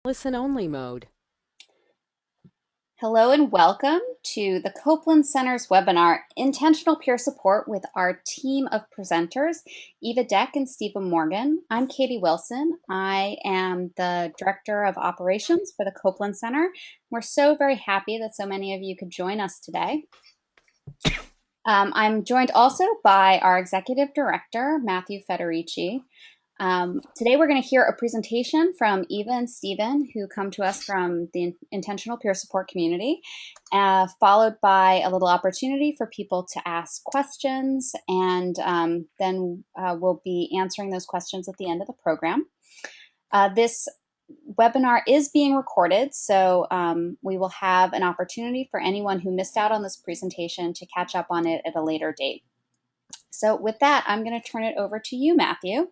Listen only mode. Hello and welcome to the Copeland Center's webinar, Intentional Peer Support with our team of presenters, Eva Dech and Stephen Morgan. I'm Katie Wilson. I am the Director of Operations for the Copeland Center. We're so very happy that so many of you could join us today. I'm joined also by our Executive Director, Matthew Federici. Today we're going to hear a presentation from Eva and Stephen, who come to us from the Intentional Peer Support community, followed by a little opportunity for people to ask questions, and then we'll be answering those questions at the end of the program. This webinar is being recorded, so we will have an opportunity for anyone who missed out on this presentation to catch up on it at a later date. So with that, I'm going to turn it over to you, Matthew.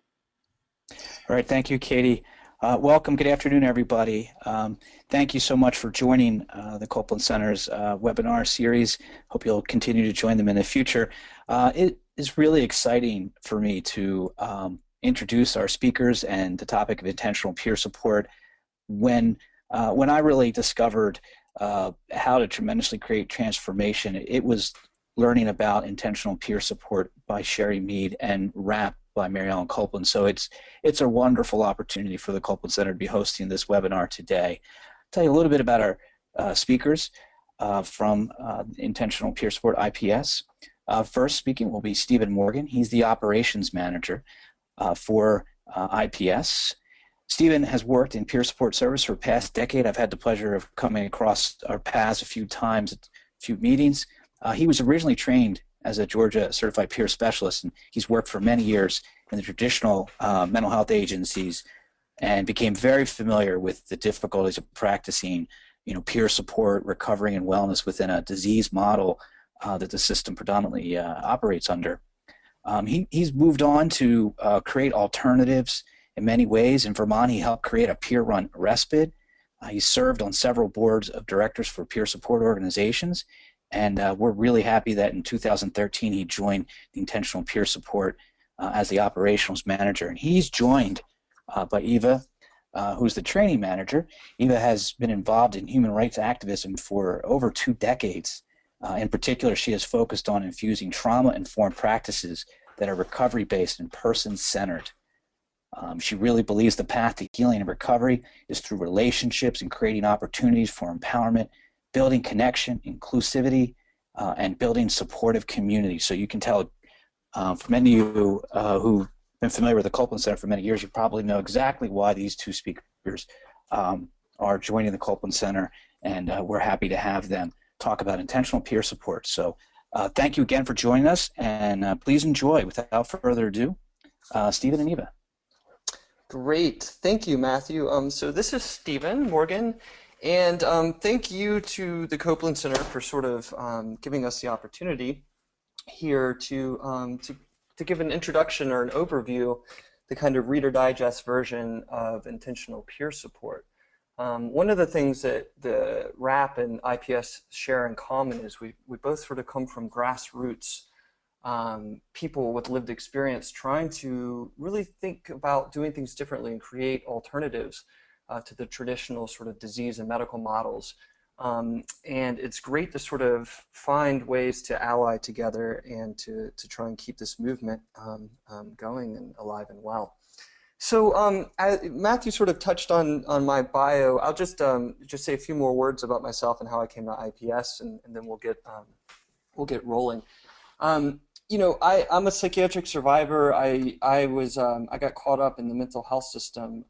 All right, thank you, Katie. Welcome, good afternoon, everybody. Thank you so much for joining the Copeland Center's webinar series. Hope you'll continue to join them in the future. It is really exciting for me to introduce our speakers and the topic of intentional peer support. When I really discovered how to tremendously create transformation, it was learning about intentional peer support by Sherry Mead and RAP by Mary Ellen Copeland. So it's a wonderful opportunity for the Copeland Center to be hosting this webinar today. I'll tell you a little bit about our speakers from Intentional Peer Support IPS. First speaking will be Stephen Morgan. He's the operations manager for IPS. Stephen has worked in peer support service for the past decade. I've had the pleasure of coming across our paths a few times at a few meetings. He was originally trained as a Georgia certified peer specialist, and he's worked for many years in the traditional mental health agencies and became very familiar with the difficulties of practicing peer support, recovery, and wellness within a disease model that the system predominantly operates under. He's moved on to create alternatives in many ways. In Vermont, he helped create a peer-run respite. He served on several boards of directors for peer support organizations. And we're really happy that in 2013 he joined the Intentional Peer Support as the operations manager. And he's joined by Eva, who's the training manager. Eva has been involved in human rights activism for over 2 decades. In particular, she has focused on infusing trauma-informed practices that are recovery-based and person-centered. She really believes the path to healing and recovery is through relationships and creating opportunities for empowerment, building connection, inclusivity, and building supportive communities. So you can tell for many of you who've been familiar with the Copeland Center for many years, you probably know exactly why these two speakers are joining the Copeland Center, and we're happy to have them talk about intentional peer support. So thank you again for joining us, and please enjoy. Without further ado, Stephen and Eva. Great, thank you, Matthew. So this is Stephen Morgan. And thank you to the Copeland Center for sort of giving us the opportunity here to give an introduction or an overview, the kind of Reader Digest version of intentional peer support. One of the things that the RAP and IPS share in common is we both sort of come from grassroots people with lived experience trying to really think about doing things differently and create alternatives to the traditional sort of disease and medical models. And it's great to sort of find ways to ally together and to try and keep this movement going and alive and well. So Matthew sort of touched on my bio. I'll just say a few more words about myself and how I came to IPS, and then we'll get rolling. I'm a psychiatric survivor. I got caught up in the mental health system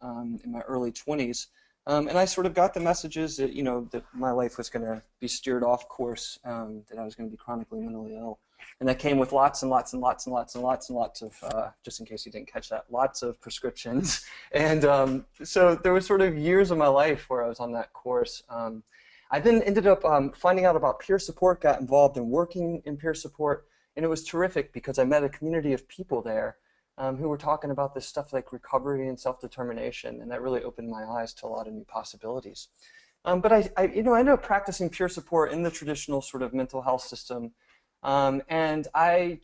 in my early 20s, and I sort of got the messages that that my life was going to be steered off course, that I was going to be chronically mentally ill, and that came with lots and lots and lots and lots and lots and lots of just in case you didn't catch that, lots of prescriptions, and so there was sort of years of my life where I was on that course. I then ended up finding out about peer support, got involved in working in peer support. And it was terrific because I met a community of people there who were talking about this stuff like recovery and self-determination, and that really opened my eyes to a lot of new possibilities. But I ended up practicing peer support in the traditional sort of mental health system, and I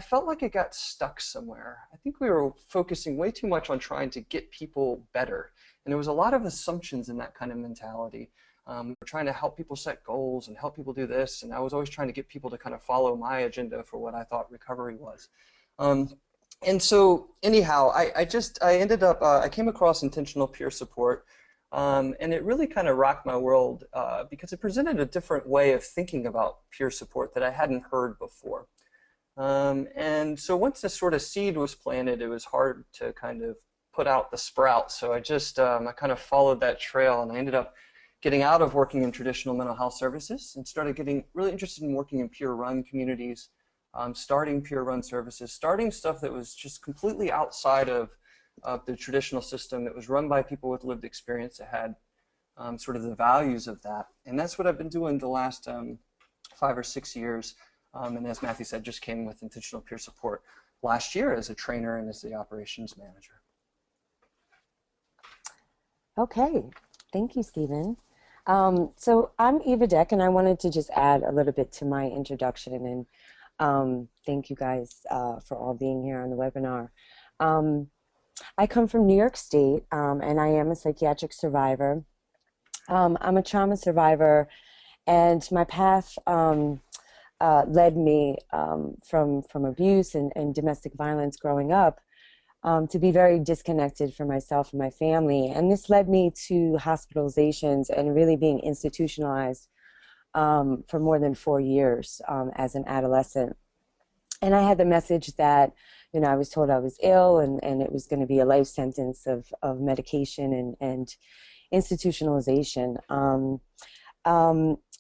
felt like it got stuck somewhere. I think we were focusing way too much on trying to get people better And there was a lot of assumptions in that kind of mentality. We were trying to help people set goals and help people do this, and I was always trying to get people to kind of follow my agenda for what I thought recovery was. And so anyhow, I ended up, I came across intentional peer support, and it really kind of rocked my world because it presented a different way of thinking about peer support that I hadn't heard before. And so once this sort of seed was planted, it was hard to kind of put out the sprout. So I kind of followed that trail, and I ended up getting out of working in traditional mental health services and started getting really interested in working in peer-run communities, starting peer-run services, starting stuff that was just completely outside of the traditional system. It was run by people with lived experience that had sort of the values of that. And that's what I've been doing the last 5 or 6 years. And as Matthew said, just came with intentional peer support last year as a trainer and as the operations manager. Okay, thank you, Stephen. So I'm Eva Dech, and I wanted to just add a little bit to my introduction, and thank you guys for all being here on the webinar. I come from New York State, and I am a psychiatric survivor. I'm a trauma survivor, and my path led me from abuse and domestic violence growing up to be very disconnected from myself and my family. And this led me to hospitalizations and really being institutionalized for more than 4 years as an adolescent. And I had the message that, you know, I was told I was ill and it was going to be a life sentence of medication and institutionalization.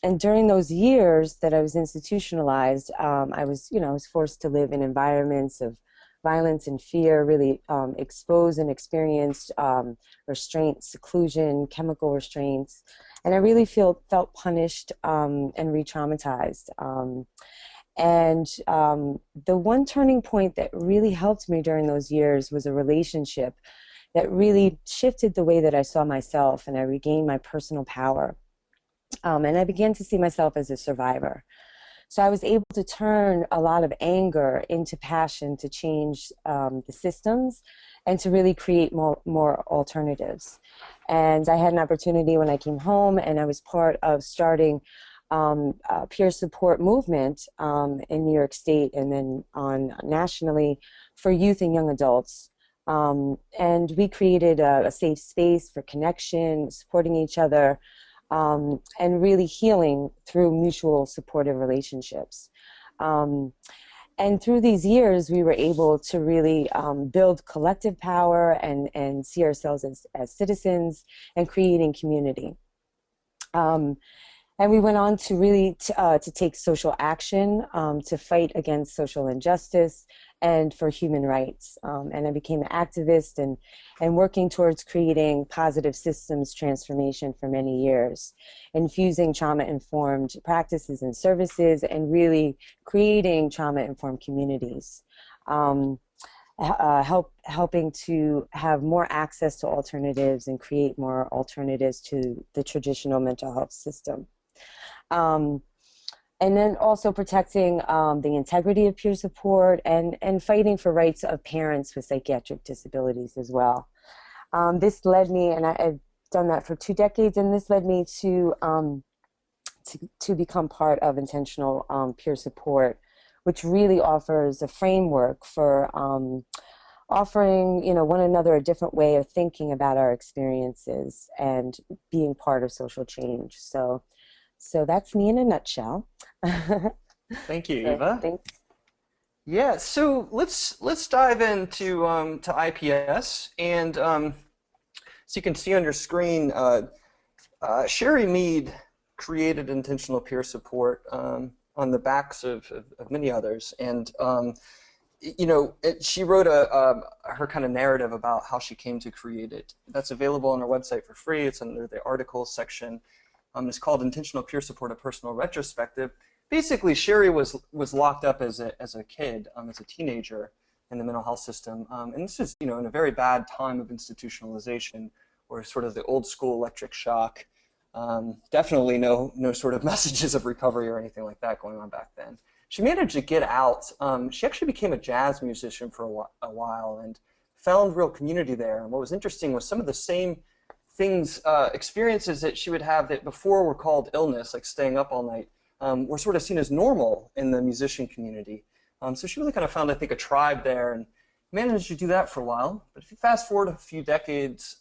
And during those years that I was institutionalized, I was forced to live in environments of violence and fear, really exposed and experienced restraint, seclusion, chemical restraints, and I really felt punished and re-traumatized. And the one turning point that really helped me during those years was a relationship that really shifted the way that I saw myself, and I regained my personal power. And I began to see myself as a survivor. So I was able to turn a lot of anger into passion to change the systems and to really create more alternatives. And I had an opportunity when I came home, and I was part of starting a peer support movement in New York State and then on nationally for youth and young adults. And we created a safe space for connection, supporting each other, and really healing through mutual supportive relationships. And through these years, we were able to really build collective power and see ourselves as citizens and creating community. And we went on to really to take social action to fight against social injustice and for human rights. And I became an activist and working towards creating positive systems transformation for many years, infusing trauma-informed practices and services, and really creating trauma-informed communities. Helping to have more access to alternatives and create more alternatives to the traditional mental health system. And then also protecting the integrity of peer support and fighting for rights of parents with psychiatric disabilities as well. This led me, and I've done that for 2 decades, and this led me to become part of intentional peer support, which really offers a framework for offering, you know, one another a different way of thinking about our experiences and being part of social change. So that's me in a nutshell. Thank you, Eva. Thanks. Yeah, so let's dive into to IPS, and so you can see on your screen, Sherry Mead created intentional peer support on the backs of many others, and you know, she wrote her kind of narrative about how she came to create it. That's available on our website for free. It's under the articles section. It's called Intentional Peer Support: A Personal Retrospective. Basically, Sherry was locked up as a kid, as a teenager in the mental health system, and this is, you know, in a very bad time of institutionalization, or sort of the old school electric shock. Definitely no sort of messages of recovery or anything like that going on back then. She managed to get out. She actually became a jazz musician for a while and found real community there. And what was interesting was some of the same things, experiences that she would have that before were called illness, like staying up all night, were sort of seen as normal in the musician community. So she really kind of found, I think, a tribe there and managed to do that for a while. But if you fast forward a few decades,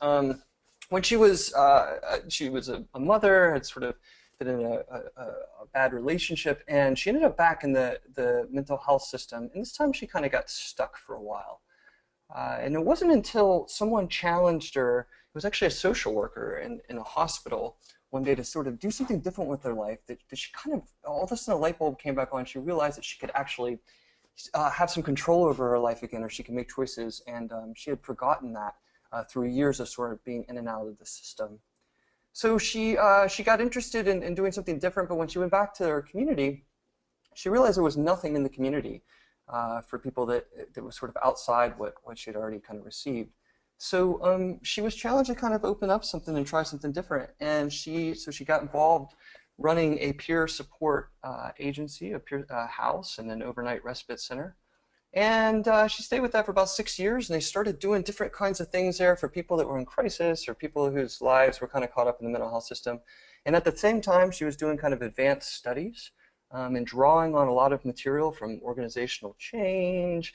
when she was a mother, had sort of been in a bad relationship, and she ended up back in the mental health system. And this time she kind of got stuck for a while. And it wasn't until someone challenged her, it was actually a social worker in a hospital one day, to sort of do something different with her life, that she kind of, all of a sudden a light bulb came back on. She realized that she could actually have some control over her life again, or she could make choices, and she had forgotten that through years of sort of being in and out of the system. So she got interested in doing something different, but when she went back to her community, she realized there was nothing in the community for people that was sort of outside what she had already kind of received. So she was challenged to kind of open up something and try something different, and so she got involved running a peer support agency, a peer house, and an overnight respite center. And she stayed with that for about 6 years, and they started doing different kinds of things there for people that were in crisis or people whose lives were kind of caught up in the mental health system. And at the same time, she was doing kind of advanced studies and drawing on a lot of material from organizational change,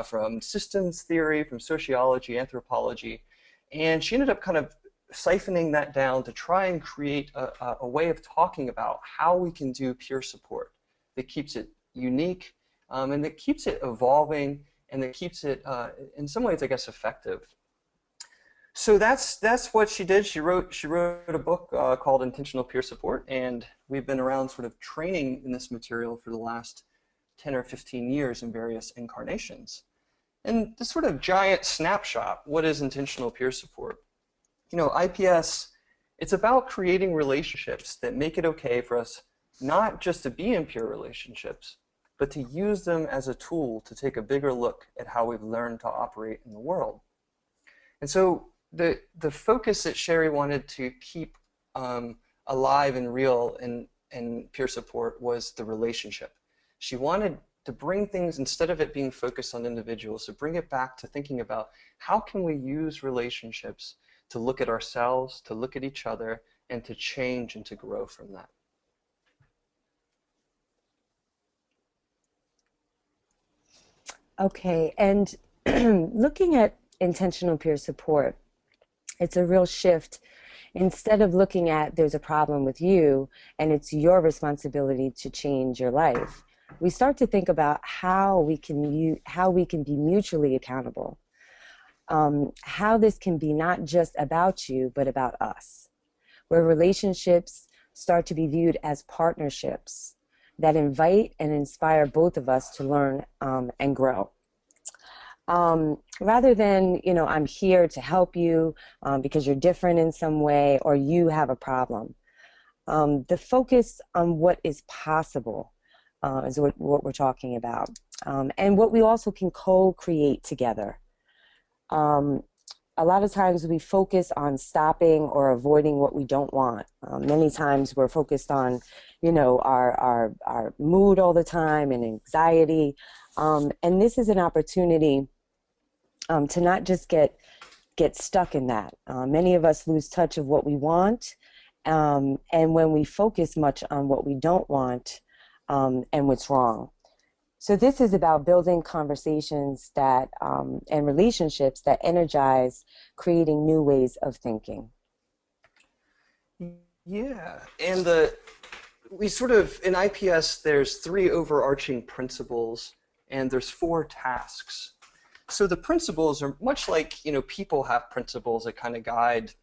from systems theory, from sociology, anthropology. And she ended up kind of siphoning that down to try and create a way of talking about how we can do peer support that keeps it unique, and that keeps it evolving, and that keeps it, in some ways, I guess, effective. So that's what she did. She wrote a book called Intentional Peer Support, and we've been around sort of training in this material for the last 10 or 15 years in various incarnations. And this sort of giant snapshot, what is intentional peer support? You know, IPS, it's about creating relationships that make it okay for us not just to be in peer relationships, but to use them as a tool to take a bigger look at how we've learned to operate in the world. And so the focus that Sherry wanted to keep alive and real in peer support was the relationship. She wanted to bring things, instead of it being focused on individuals, to bring it back to thinking about how can we use relationships to look at ourselves, to look at each other, and to change and to grow from that. Okay, and looking at intentional peer support, it's a real shift. Instead of looking at there's a problem with you and it's your responsibility to change your life, we start to think about how we can be mutually accountable. How this can be not just about you, but about us, where relationships start to be viewed as partnerships that invite and inspire both of us to learn and grow. Rather than, you know, I'm here to help you because you're different in some way or you have a problem. The focus on what is possible is what we're talking about, and what we also can co-create together. A lot of times we focus on stopping or avoiding what we don't want. Many times we're focused on, you know, our mood all the time and anxiety. And this is an opportunity to not just get stuck in that. Many of us lose touch of what we want, and when we focus much on what we don't want and what's wrong. So this is about building conversations that and relationships that energize, creating new ways of thinking. Yeah, and we sort of, in IPS, there's 3 overarching principles, and there's 4 tasks. So the principles are much like, you know, people have principles that kind of guide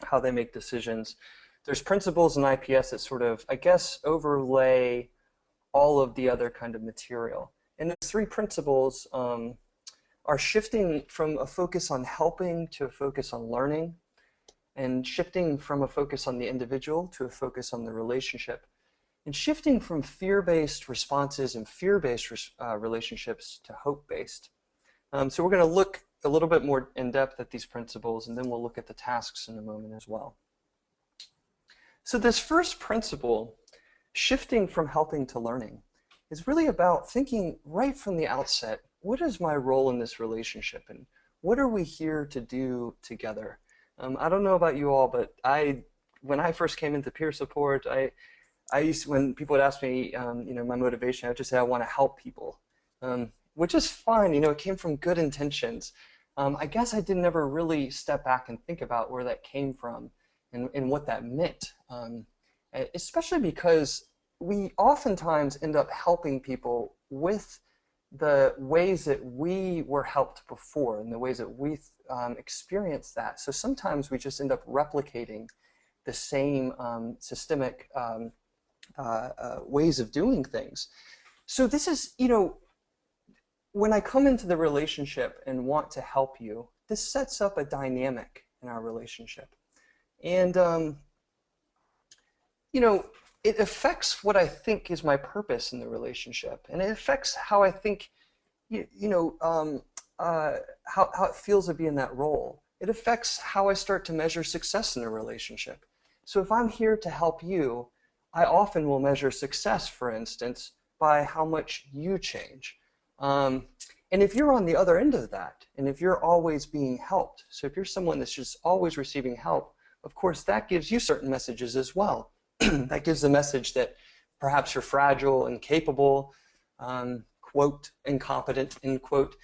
how they make decisions. There's principles in IPS that sort of, I guess, overlay all of the other kind of material. And those 3 principles are shifting from a focus on helping to a focus on learning, and shifting from a focus on the individual to a focus on the relationship, and shifting from fear-based responses and fear-based relationships to hope-based. So we're going to look a little bit more in depth at these principles, and then we'll look at the tasks in a moment as well. So this first principle, shifting from helping to learning, is really about thinking right from the outset, what is my role in this relationship, and what are we here to do together? I don't know about you all, but when I first came into peer support, I used when people would ask me, my motivation, I would just say I want to help people, which is fine. It came from good intentions. I guess I didn't ever really step back and think about where that came from and what that meant, especially because we oftentimes end up helping people with the ways that we were helped before and the ways that we experienced that. So sometimes we just end up replicating the same systemic ways of doing things. So this is, when I come into the relationship and want to help you, this sets up a dynamic in our relationship. And, it affects what I think is my purpose in the relationship. And it affects how I think, how it feels to be in that role. It affects how I start to measure success in a relationship. So if I'm here to help you, I often will measure success, for instance, by how much you change. And if you're on the other end of that, and if you're always being helped, so if you're someone that's just always receiving help, of course, that gives you certain messages as well. That gives the message that perhaps you're fragile and capable, quote, incompetent, end quote,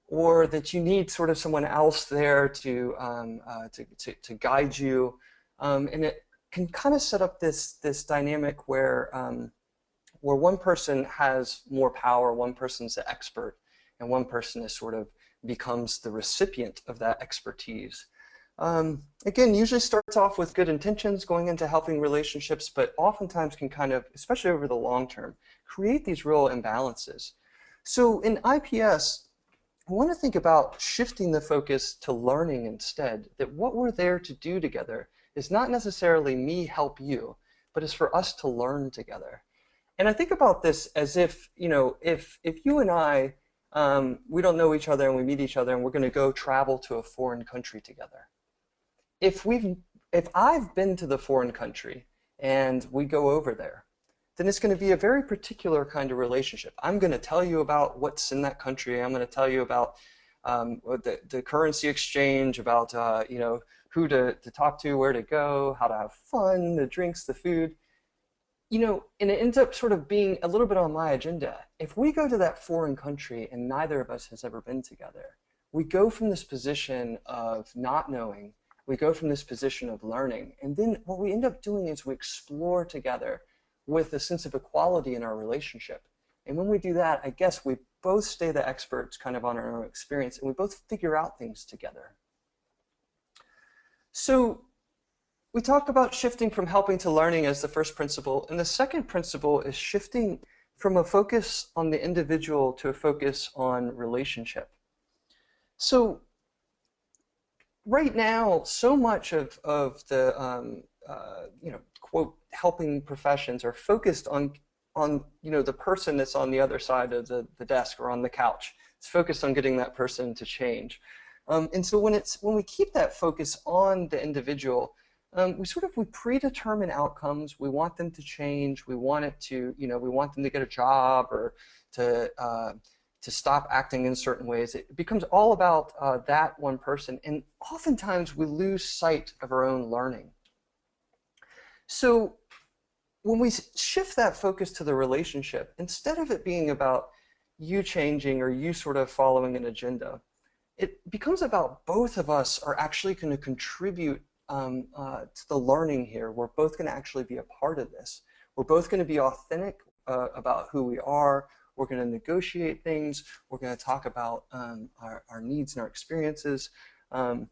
or that you need sort of someone else there to guide you. And it can kind of set up this dynamic where one person has more power, one person's the expert, and one person is sort of becomes the recipient of that expertise. Again, usually starts off with good intentions going into helping relationships, but oftentimes can kind of, especially over the long term, create these real imbalances. So in IPS, I want to think about shifting the focus to learning instead, that what we're there to do together is not necessarily me help you, but is for us to learn together. And I think about this as if, if you and I, we don't know each other and we meet each other and we're going to go travel to a foreign country together. If I've been to the foreign country and we go over there, then it's going to be a very particular kind of relationship. I'm going to tell you about what's in that country. I'm going to tell you about the currency exchange, about who to talk to, where to go, how to have fun, the drinks, the food. And it ends up sort of being a little bit on my agenda. If we go to that foreign country and neither of us has ever been together, we go from this position of not knowing, we go from this position of learning, and then what we end up doing is we explore together with a sense of equality in our relationship. And when we do that, I guess we both stay the experts kind of on our own experience, and we both figure out things together. So we talked about shifting from helping to learning as the first principle, and the second principle is shifting from a focus on the individual to a focus on relationship. So right now, so much of the quote helping professions are focused on the person that's on the other side of the desk or on the couch. It's focused on getting that person to change. And so when we keep that focus on the individual, we predetermine outcomes. We want them to change. We want we want them to get a job or to stop acting in certain ways. It becomes all about that one person, and oftentimes we lose sight of our own learning. So when we shift that focus to the relationship, instead of it being about you changing or you sort of following an agenda, it becomes about both of us are actually going to contribute to the learning here. We're both going to actually be a part of this. We're both going to be authentic about who we are. We're going to negotiate things. We're going to talk about our needs and our experiences, and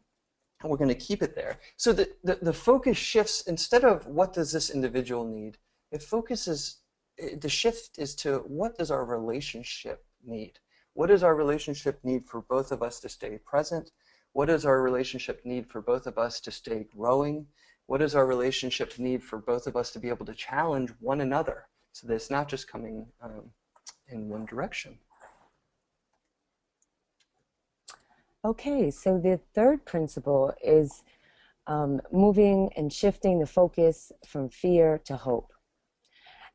we're going to keep it there. So the focus shifts. Instead of what does this individual need, the shift is to what does our relationship need? What does our relationship need for both of us to stay present? What does our relationship need for both of us to stay growing? What does our relationship need for both of us to be able to challenge one another so that it's not just coming in one direction? Okay, so the third principle is moving and shifting the focus from fear to hope.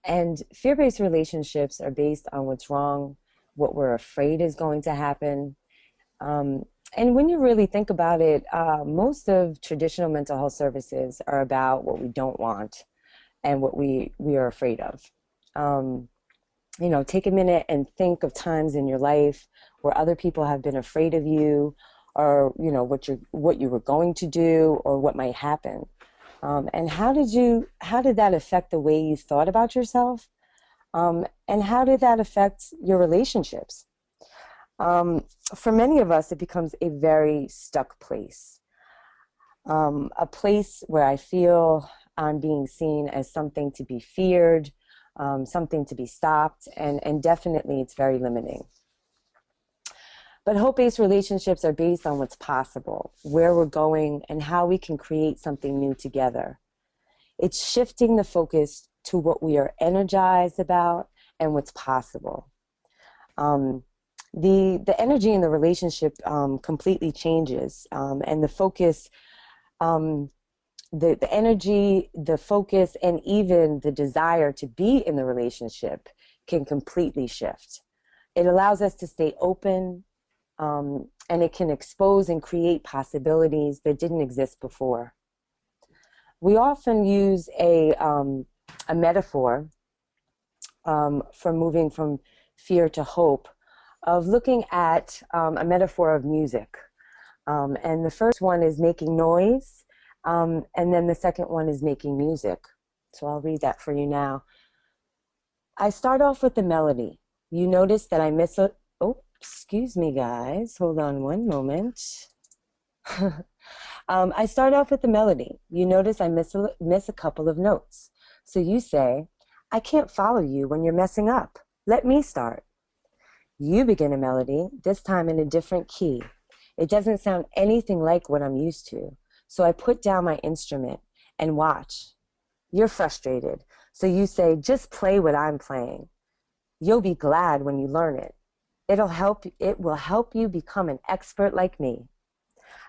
And fear-based relationships are based on what's wrong, what we're afraid is going to happen. And when you really think about it, most of traditional mental health services are about what we don't want and what we are afraid of. Um, take a minute and think of times in your life where other people have been afraid of you, or what you were going to do, or what might happen. And how did that affect the way you thought about yourself? And how did that affect your relationships? Um, for many of us, it becomes a very stuck place, a place where I feel I'm being seen as something to be feared, something to be stopped, and definitely it's very limiting. But hope-based relationships are based on what's possible, where we're going, and how we can create something new together. It's shifting the focus to what we are energized about and what's possible. Um, the energy in the relationship completely changes, and the focus, um, the energy, the focus, and even the desire to be in the relationship can completely shift. It allows us to stay open, and it can expose and create possibilities that didn't exist before. We often use a metaphor for moving from fear to hope, of looking at a metaphor of music. And the first one is making noise, and then the second one is making music. So I'll read that for you now. I start off with the melody. You notice that I miss a, oh, excuse me, guys. Hold on one moment. I start off with the melody. You notice I miss a couple of notes. So you say, I can't follow you when you're messing up. Let me start. You begin a melody, this time in a different key. It doesn't sound anything like what I'm used to. So I put down my instrument and watch. You're frustrated. So you say, just play what I'm playing. You'll be glad when you learn it. It will help you become an expert like me.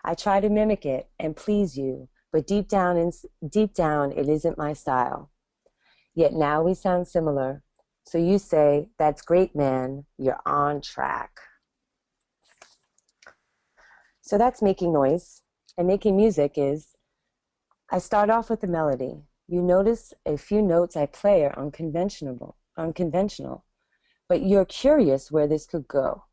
I try to mimic it and please you, but deep down, it isn't my style. Yet now we sound similar. So you say, that's great, man. You're on track. So that's making noise. And making music is, I start off with a melody. You notice a few notes I play are unconventional, but you're curious where this could go.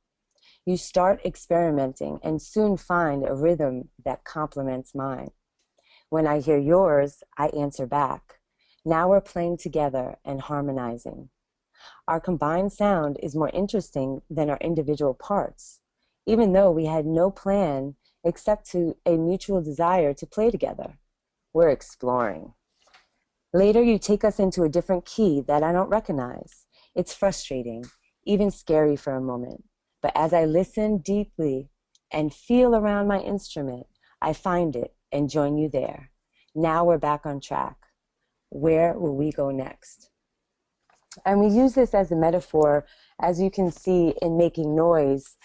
You start experimenting and soon find a rhythm that complements mine. When I hear yours, I answer back. Now we're playing together and harmonizing. Our combined sound is more interesting than our individual parts, even though we had no plan except to a mutual desire to play together. We're exploring. Later, you take us into a different key that I don't recognize. It's frustrating, even scary for a moment. But as I listen deeply and feel around my instrument, I find it and join you there. Now we're back on track. Where will we go next? And we use this as a metaphor, as you can see in making noise,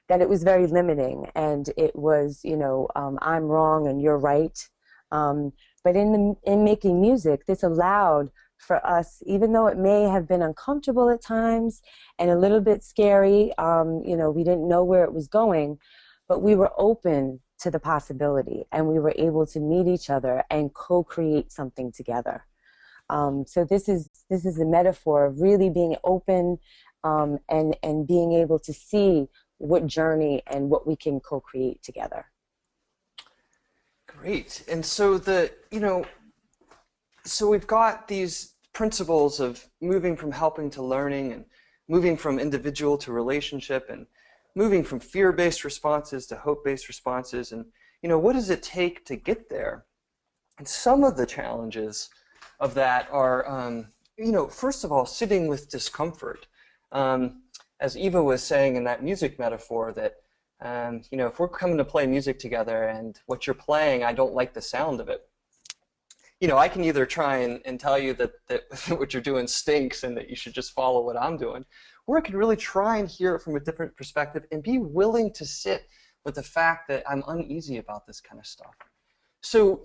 that it was very limiting, and it was, I'm wrong and you're right. But in making music, this allowed for us, even though it may have been uncomfortable at times and a little bit scary, we didn't know where it was going, but we were open to the possibility, and we were able to meet each other and co-create something together. So this is a metaphor of really being open, and being able to see what journey and what we can co-create together. Great. And so so we've got these principles of moving from helping to learning, and moving from individual to relationship, and moving from fear-based responses to hope-based responses. And, what does it take to get there? And some of the challenges of that are, first of all, sitting with discomfort. As Eva was saying in that music metaphor, that, if we're coming to play music together and what you're playing, I don't like the sound of it, I can either try and tell you that what you're doing stinks and that you should just follow what I'm doing, or I could really try and hear it from a different perspective and be willing to sit with the fact that I'm uneasy about this kind of stuff. So,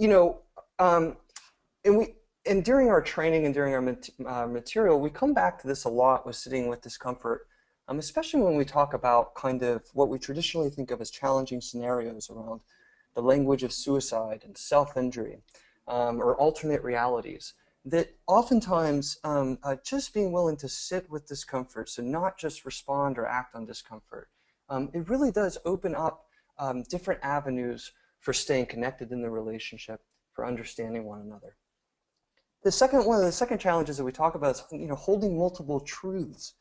and during our training and during our material, we come back to this a lot with sitting with discomfort. especially when we talk about kind of what we traditionally think of as challenging scenarios around the language of suicide and self-injury, or alternate realities, that oftentimes just being willing to sit with discomfort, so not just respond or act on discomfort, it really does open up different avenues for staying connected in the relationship, for understanding one another. One of the second challenges that we talk about is, holding multiple truths.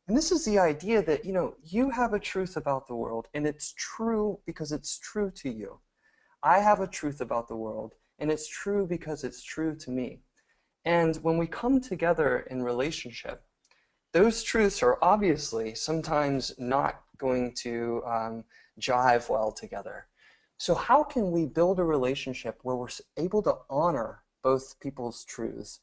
And this is the idea that, you have a truth about the world, and it's true because it's true to you. I have a truth about the world, and it's true because it's true to me. And when we come together in relationship, those truths are obviously sometimes not going to jive well together. So how can we build a relationship where we're able to honor both people's truths,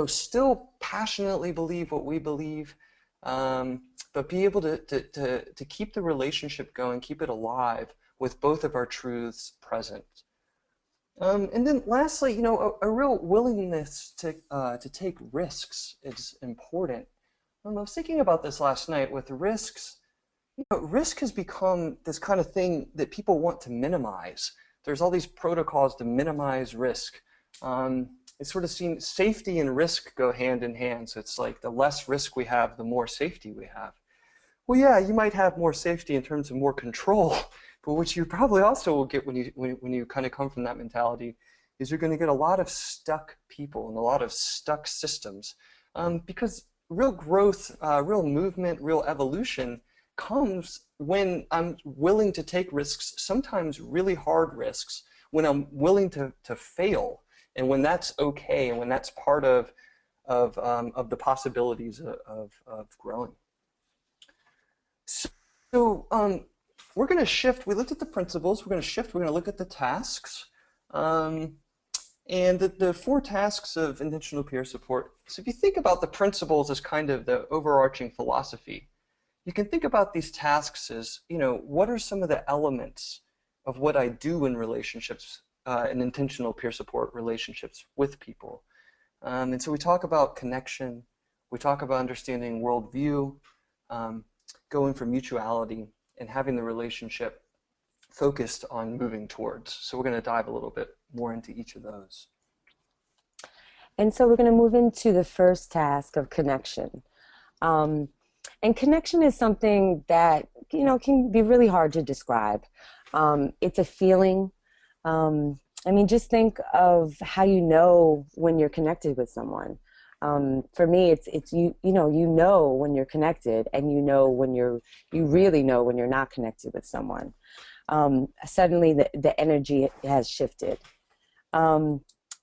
still passionately believe what we believe, but be able to keep the relationship going, keep it alive with both of our truths present. And then lastly, a real willingness to take risks is important. I was thinking about this last night with risks. Risk has become this kind of thing that people want to minimize. There's all these protocols to minimize risk. It's sort of seen safety and risk go hand in hand. So it's like the less risk we have, the more safety we have. Well, yeah, you might have more safety in terms of more control, but what you probably also will get when you kind of come from that mentality is you're going to get a lot of stuck people and a lot of stuck systems, because real growth, real movement, real evolution comes when I'm willing to take risks, sometimes really hard risks, when I'm willing to fail, and when that's okay, and when that's part of the possibilities of growing. So we're going to shift. We looked at the principles. We're going to shift. We're going to look at the tasks. And the 4 tasks of intentional peer support. So if you think about the principles as kind of the overarching philosophy, you can think about these tasks as, what are some of the elements of what I do in relationships, in intentional peer support relationships with people. And so we talk about connection. We talk about understanding worldview, going for mutuality, and having the relationship focused on moving towards. So we're going to dive a little bit more into each of those. And so we're going to move into the first task of connection. And connection is something that, can be really hard to describe. It's a feeling. Just think of how you know when you're connected with someone. For me, it's you know when you're connected, and you really know when you're not connected with someone. Suddenly the energy has shifted.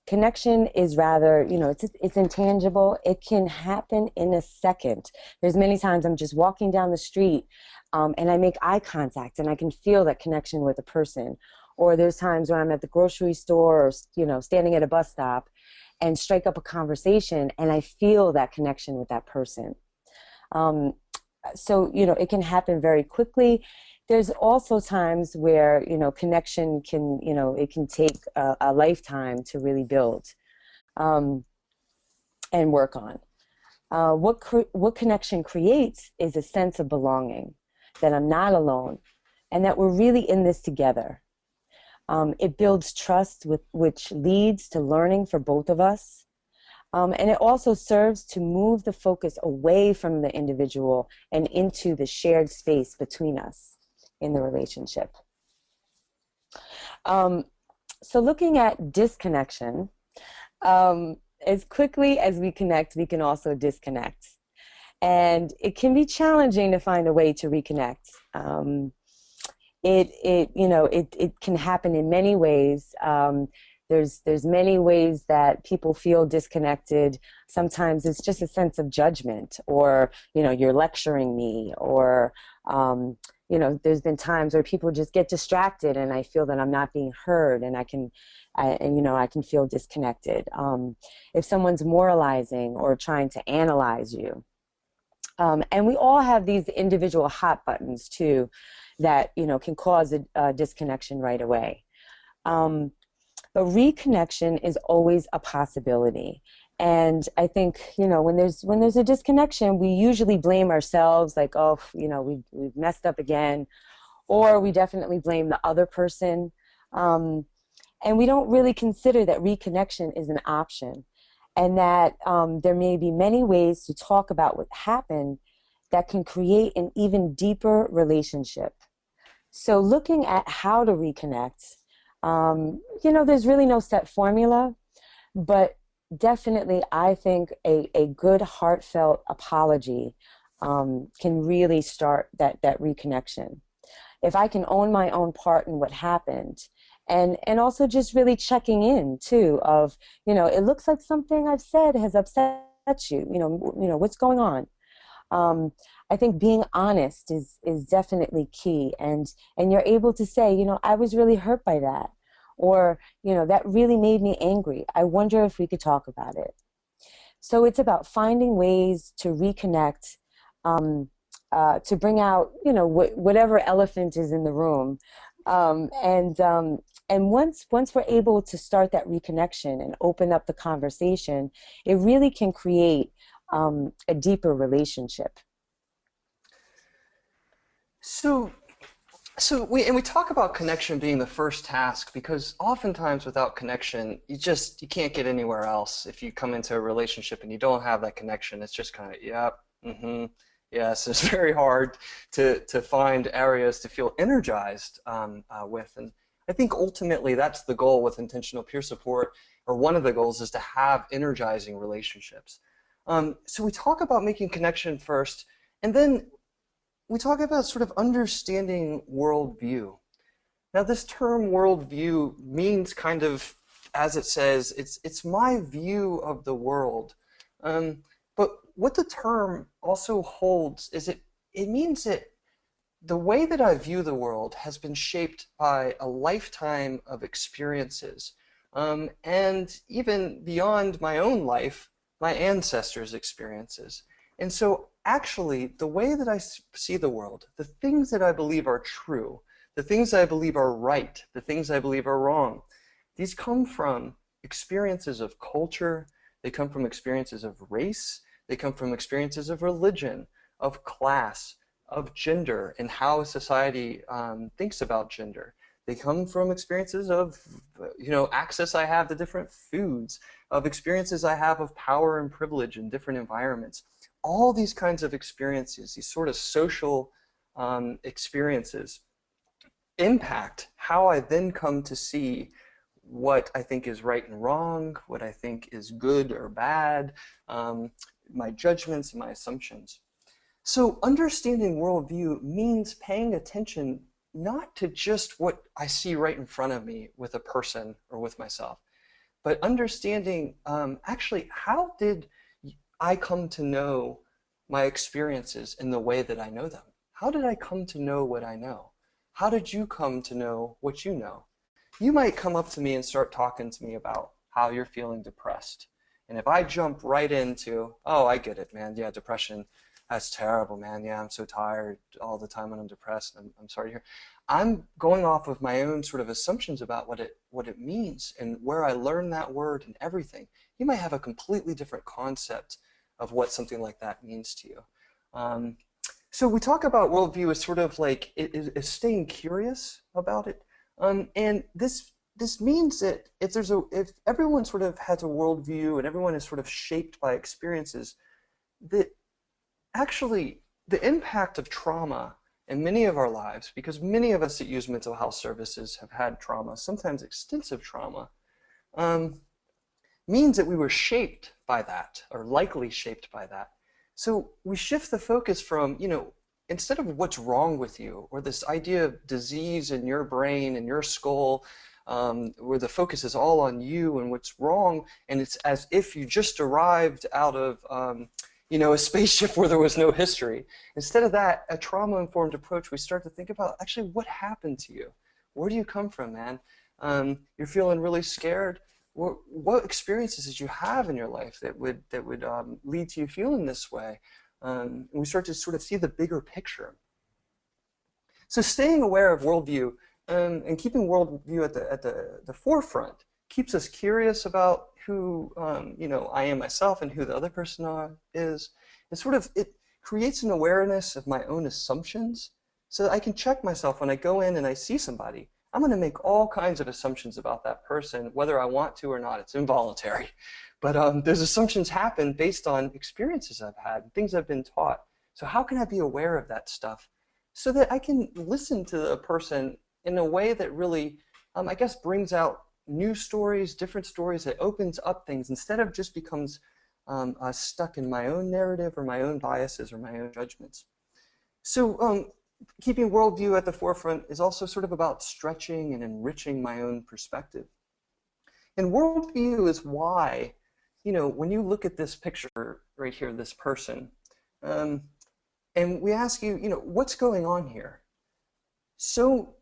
Connection is rather, it's intangible. It can happen in a second. There's many times I'm just walking down the street, and I make eye contact, and I can feel that connection with a person. Or there's times when I'm at the grocery store, or standing at a bus stop, and strike up a conversation, and I feel that connection with that person. So it can happen very quickly. There's also times where connection can it can take a lifetime to really build and work on. What connection creates is a sense of belonging, that I'm not alone, and that we're really in this together. It builds trust, which leads to learning for both of us. And it also serves to move the focus away from the individual and into the shared space between us in the relationship. So looking at disconnection, as quickly as we connect, we can also disconnect. And it can be challenging to find a way to reconnect. It can happen in many ways. There's many ways that people feel disconnected. Sometimes it's just a sense of judgment, or you're lecturing me, or there's been times where people just get distracted, and I feel that I'm not being heard, and I can feel disconnected. If someone's moralizing or trying to analyze you, and we all have these individual hot buttons too, that can cause a disconnection right away. But reconnection is always a possibility, And I think, when there's a disconnection, we usually blame ourselves, like, oh, we've messed up again, or we definitely blame the other person. And we don't really consider that reconnection is an option, and that there may be many ways to talk about what happened that can create an even deeper relationship. So looking at how to reconnect, there's really no set formula, but definitely I think a good heartfelt apology can really start that reconnection. If I can own my own part in what happened, and also just really checking in too of, it looks like something I've said has upset you, what's going on. I think being honest is definitely key, and you're able to say, I was really hurt by that, or that really made me angry. I wonder if we could talk about it. So it's about finding ways to reconnect, to bring out whatever elephant is in the room, and once we're able to start that reconnection and open up the conversation, it really can create a deeper relationship. So, we talk about connection being the first task because oftentimes without connection, you can't get anywhere else. If you come into a relationship and you don't have that connection, it's just kind of, yep, yes. It's very hard to find areas to feel energized with. And I think ultimately that's the goal with intentional peer support, or one of the goals is to have energizing relationships. So we talk about making connection first, and then we talk about sort of understanding worldview. Now, this term worldview means kind of, as it says, it's my view of the world. But what the term also holds is it means that the way that I view the world has been shaped by a lifetime of experiences, and even beyond my own life, my ancestors' experiences. And so actually, the way that I see the world, the things that I believe are true, the things I believe are right, the things I believe are wrong, these come from experiences of culture, they come from experiences of race, they come from experiences of religion, of class, of gender, and how society thinks about gender. They come from experiences of, access I have to different foods, of experiences I have of power and privilege in different environments. All these kinds of experiences, these sort of social experiences, impact how I then come to see what I think is right and wrong, what I think is good or bad, my judgments and my assumptions. So understanding worldview means paying attention not to just what I see right in front of me with a person or with myself, but understanding actually how did I come to know my experiences in the way that I know them? How did I come to know what I know? How did you come to know what you know? You might come up to me and start talking to me about how you're feeling depressed. And if I jump right into, oh, I get it, man. Yeah, depression, that's terrible, man. Yeah, I'm so tired all the time when I'm depressed. I'm sorry to hear. I'm going off of my own sort of assumptions about what it means and where I learned that word and everything. You might have a completely different concept of what something like that means to you. So we talk about worldview as sort of like is staying curious about it. And this means that if everyone sort of has a worldview and everyone is sort of shaped by experiences, that actually the impact of trauma in many of our lives, because many of us that use mental health services have had trauma, sometimes extensive trauma, means that we were shaped by that, or likely shaped by that. So we shift the focus from, instead of what's wrong with you, or this idea of disease in your brain and your skull, where the focus is all on you and what's wrong, and it's as if you just arrived out of, a spaceship where there was no history. Instead of that, a trauma-informed approach, we start to think about actually what happened to you. Where do you come from, man? You're feeling really scared. What experiences did you have in your life that would lead to you feeling this way? And we start to sort of see the bigger picture. So staying aware of worldview and keeping worldview at the forefront keeps us curious about who I am myself and who the other person is. It creates an awareness of my own assumptions so that I can check myself when I go in and I see somebody. I'm going to make all kinds of assumptions about that person, whether I want to or not. It's involuntary. But those assumptions happen based on experiences I've had, things I've been taught. So how can I be aware of that stuff so that I can listen to a person in a way that really, I guess, brings out new stories, different stories, that opens up things instead of just becomes stuck in my own narrative or my own biases or my own judgments. So keeping worldview at the forefront is also sort of about stretching and enriching my own perspective. And worldview is why, when you look at this picture right here, this person, and we ask you, what's going on here? So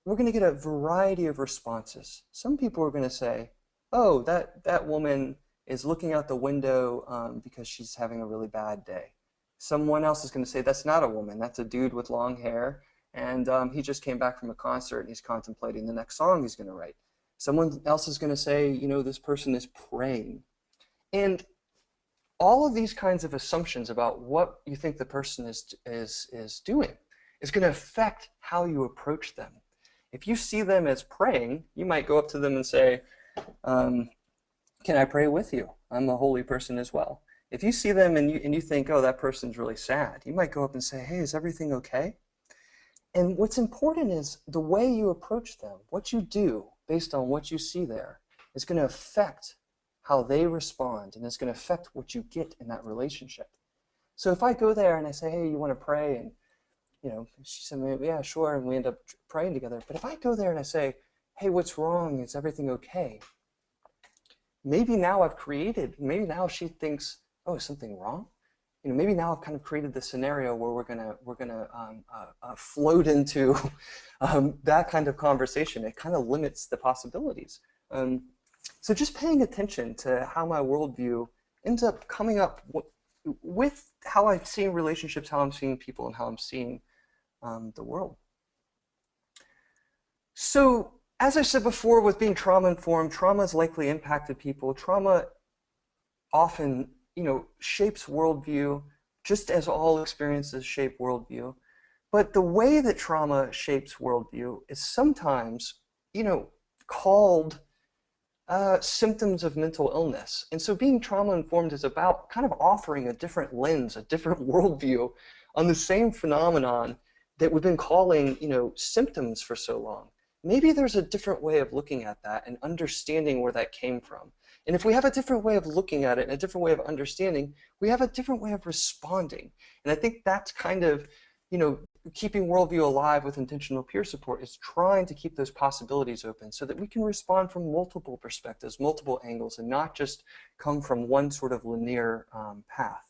we're going to get a variety of responses. Some people are going to say, oh, that woman is looking out the window because she's having a really bad day. Someone else is going to say, that's not a woman, that's a dude with long hair, and he just came back from a concert and he's contemplating the next song he's going to write. Someone else is going to say, this person is praying. And all of these kinds of assumptions about what you think the person is doing is going to affect how you approach them. If you see them as praying, you might go up to them and say, can I pray with you? I'm a holy person as well. If you see them and you think, oh, that person's really sad, you might go up and say, hey, is everything okay? And what's important is the way you approach them, what you do based on what you see there is going to affect how they respond, and it's going to affect what you get in that relationship. So if I go there and I say, hey, you want to pray? And she said, yeah, sure, and we end up praying together. But if I go there and I say, hey, what's wrong? Is everything okay? Maybe now maybe now she thinks, oh, is something wrong? Maybe now I've kind of created the scenario where we're gonna float into that kind of conversation. It kind of limits the possibilities. So just paying attention to how my worldview ends up coming up with how I'm seeing relationships, how I'm seeing people, and how I'm seeing the world. So as I said before, with being trauma-informed, trauma has likely impacted people. Trauma often, shapes worldview, just as all experiences shape worldview. But the way that trauma shapes worldview is sometimes, called symptoms of mental illness. And so being trauma-informed is about kind of offering a different lens, a different worldview on the same phenomenon that we've been calling, symptoms for so long. Maybe there's a different way of looking at that and understanding where that came from. And if we have a different way of looking at it and a different way of understanding, we have a different way of responding. And I think that's kind of, keeping worldview alive with intentional peer support is trying to keep those possibilities open so that we can respond from multiple perspectives, multiple angles, and not just come from one sort of linear path.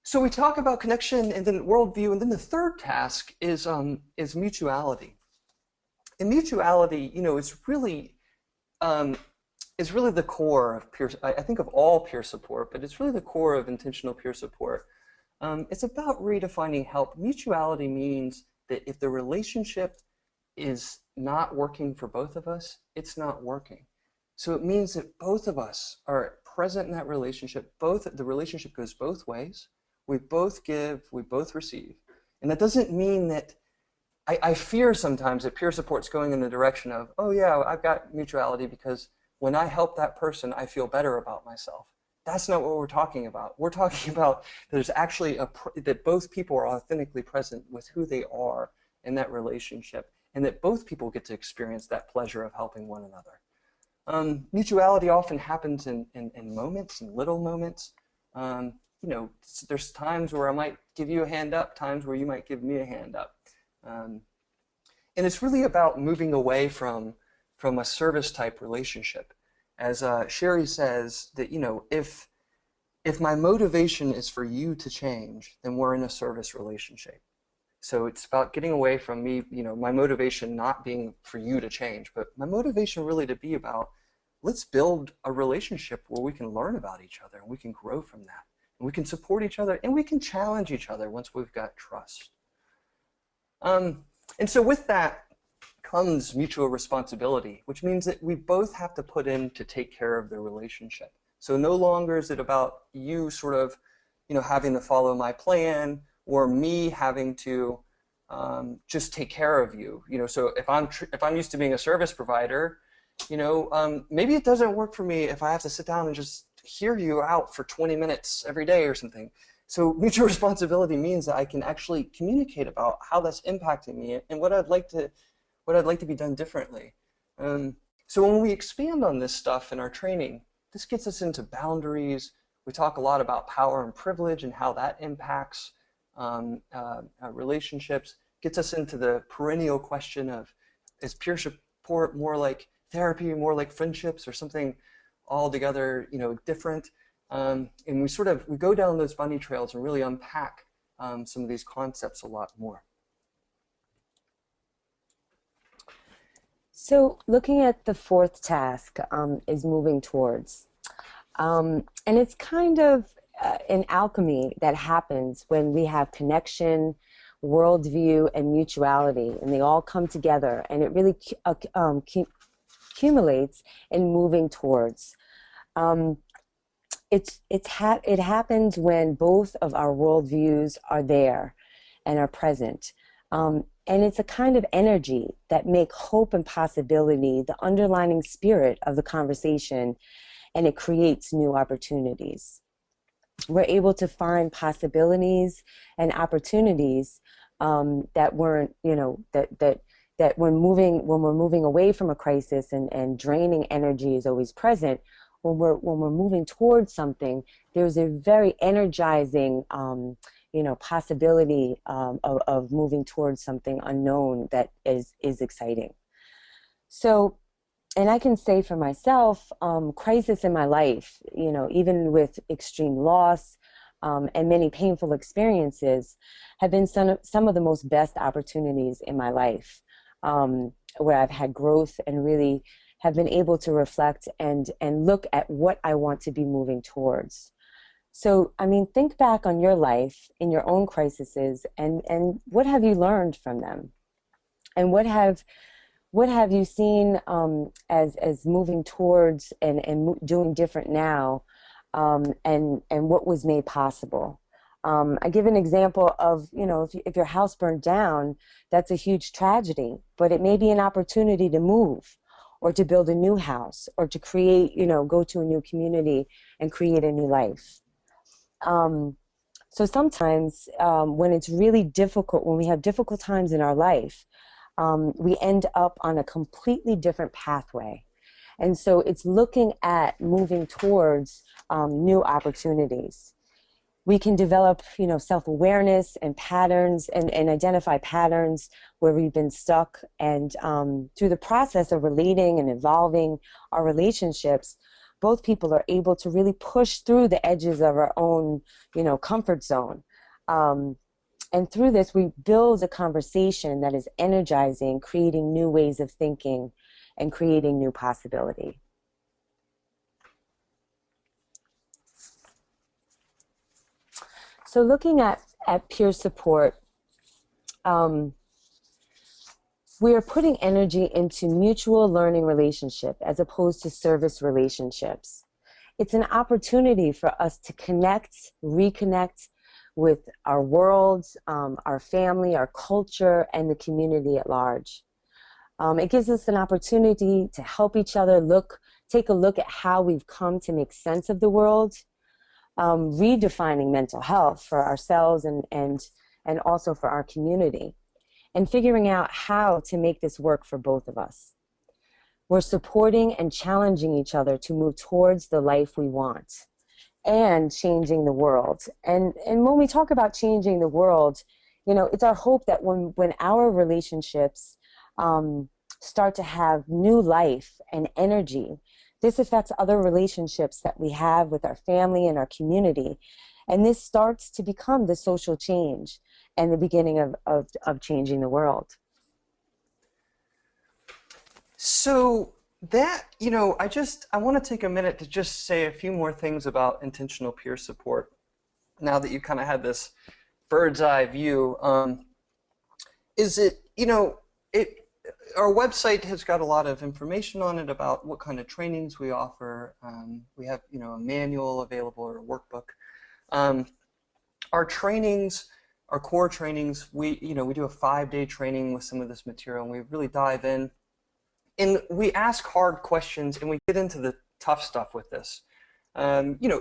So we talk about connection and then worldview, and then the third task is mutuality. And mutuality, is really the core of peer. I think of all peer support, but it's really the core of intentional peer support. It's about redefining help. Mutuality means that if the relationship is not working for both of us, it's not working. So it means that both of us are present in that relationship. The relationship goes both ways. We both give, we both receive. And that doesn't mean that I fear sometimes that peer support's going in the direction of, oh yeah, I've got mutuality because when I help that person, I feel better about myself. That's not what we're talking about. We're talking about there's actually that both people are authentically present with who they are in that relationship, and that both people get to experience that pleasure of helping one another. Mutuality often happens in moments, in little moments. There's times where I might give you a hand up, times where you might give me a hand up. And it's really about moving away from a service type relationship. As Sherry says, that if my motivation is for you to change, then we're in a service relationship. So it's about getting away from me, my motivation not being for you to change, but my motivation really to be about, let's build a relationship where we can learn about each other and we can grow from that. And we can support each other and we can challenge each other once we've got trust. And so with that, becomes mutual responsibility, which means that we both have to put in to take care of the relationship. So no longer is it about you sort of, having to follow my plan, or me having to just take care of you. So if I'm used to being a service provider, maybe it doesn't work for me if I have to sit down and just hear you out for 20 minutes every day or something. So mutual responsibility means that I can actually communicate about how that's impacting me and what I'd like to be done differently. So when we expand on this stuff in our training, this gets us into boundaries. We talk a lot about power and privilege and how that impacts relationships. Gets us into the perennial question of, is peer support more like therapy, more like friendships, or something altogether different? And we go down those bunny trails and really unpack some of these concepts a lot more. So looking at the fourth task is moving towards. And it's kind of an alchemy that happens when we have connection, worldview, and mutuality, and they all come together, and it really accumulates in moving towards. It happens when both of our worldviews are there and are present. And it's a kind of energy that make hope and possibility the underlining spirit of the conversation, and it creates new opportunities. We're able to find possibilities and opportunities that weren't, that when we're moving away from a crisis and draining energy is always present. When we're moving towards something, there's a very energizing possibility of moving towards something unknown that is exciting. So, and I can say for myself, crisis in my life, even with extreme loss and many painful experiences, have been some of the most best opportunities in my life, where I've had growth and really have been able to reflect and look at what I want to be moving towards. So, I mean, think back on your life in your own crises, and what have you learned from them? And what have you seen as moving towards and doing different now, and what was made possible? I give an example of, if your house burned down, that's a huge tragedy, but it may be an opportunity to move, or to build a new house, or to create, go to a new community and create a new life. So sometimes when it's really difficult, when we have difficult times in our life, we end up on a completely different pathway. And so it's looking at moving towards new opportunities. We can develop, self-awareness and patterns and identify patterns where we've been stuck. And through the process of relating and evolving our relationships, both people are able to really push through the edges of our own, comfort zone. And through this, we build a conversation that is energizing, creating new ways of thinking and creating new possibility. So looking at peer support, we are putting energy into mutual learning relationship as opposed to service relationships. It's an opportunity for us to connect, reconnect with our world, our family, our culture, and the community at large. It gives us an opportunity to help each other take a look at how we've come to make sense of the world, redefining mental health for ourselves and also for our community, and figuring out how to make this work for both of us. We're supporting and challenging each other to move towards the life we want and changing the world. And when we talk about changing the world, it's our hope that when our relationships start to have new life and energy, this affects other relationships that we have with our family and our community. And this starts to become the social change and the beginning of changing the world. So that, I want to take a minute to just say a few more things about intentional peer support. Now that you kind of had this bird's eye view, our website has got a lot of information on it about what kind of trainings we offer. We have, a manual available or a workbook. Our trainings, our core trainings, we do a 5-day training with some of this material, and we really dive in. And we ask hard questions, and we get into the tough stuff with this.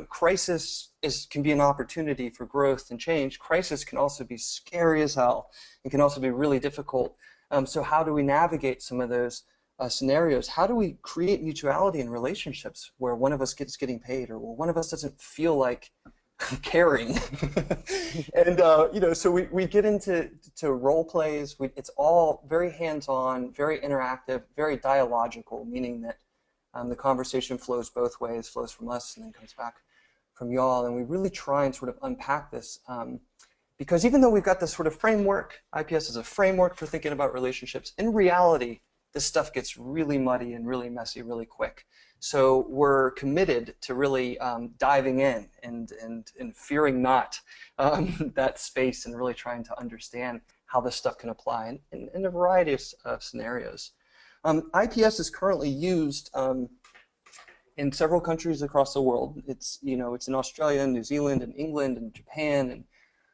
Crisis can be an opportunity for growth and change. Crisis can also be scary as hell. It can also be really difficult. So how do we navigate some of those scenarios? How do we create mutuality in relationships where one of us gets getting paid, or one of us doesn't feel like caring? And so we get into role plays. It's all very hands-on, very interactive, very dialogical, meaning that the conversation flows both ways, flows from us and then comes back from y'all. And we really try and sort of unpack this, because even though we've got this sort of framework, IPS is a framework for thinking about relationships, in reality, this stuff gets really muddy and really messy really quick. So we're committed to really diving in and fearing not that space, and really trying to understand how this stuff can apply in a variety of scenarios. IPS is currently used in several countries across the world. It's in Australia, New Zealand, and England, and Japan, and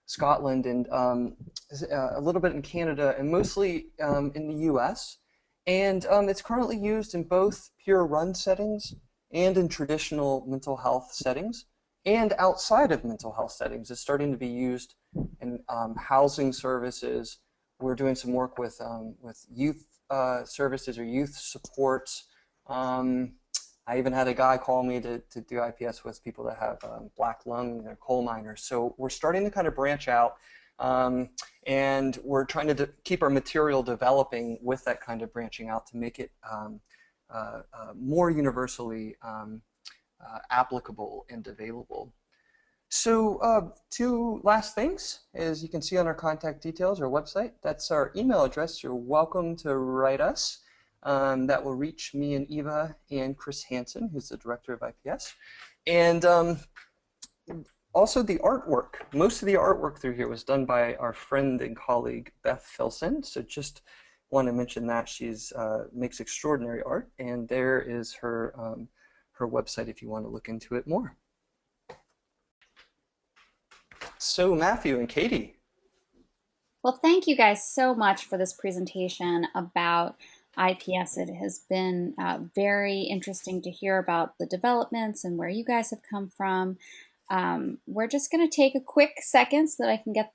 Scotland, and a little bit in Canada, and mostly in the US. And it's currently used in both pure run settings and in traditional mental health settings, and outside of mental health settings. It's starting to be used in housing services. We're doing some work with youth services or youth supports. I even had a guy call me to do IPS with people that have black lung, they're coal miners. So we're starting to kind of branch out, and we're trying to keep our material developing with that kind of branching out to make it more universally applicable and available. So 2 last things, as you can see on our contact details, our website. That's our email address. You're welcome to write us. That will reach me and Eva and Chris Hansen, who's the director of IPS. And also the artwork. Most of the artwork through here was done by our friend and colleague, Beth Filson. So just want to mention that. She's makes extraordinary art, and there is her, her website if you want to look into it more. So Matthew and Katie. Well, thank you guys so much for this presentation about IPS. It has been very interesting to hear about the developments and where you guys have come from. We're just going to take a quick second so that I can get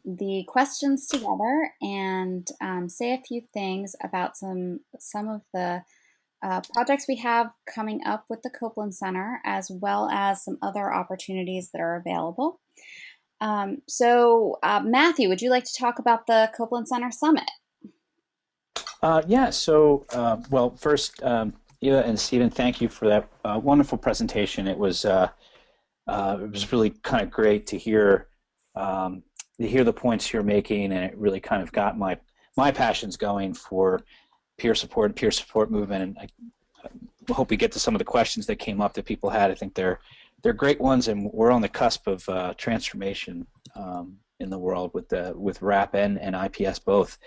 the questions together and say a few things about some of the projects we have coming up with the Copeland Center, as well as some other opportunities that are available. Matthew, would you like to talk about the Copeland Center Summit? Yeah, so, well, first, Eva and Stephen, thank you for that wonderful presentation. It was really kind of great to hear the points you're making, and it really kind of got my passions going for peer support movement. And I hope we get to some of the questions that came up that people had. I think they're great ones, and we're on the cusp of transformation in the world with RAP and IPS both.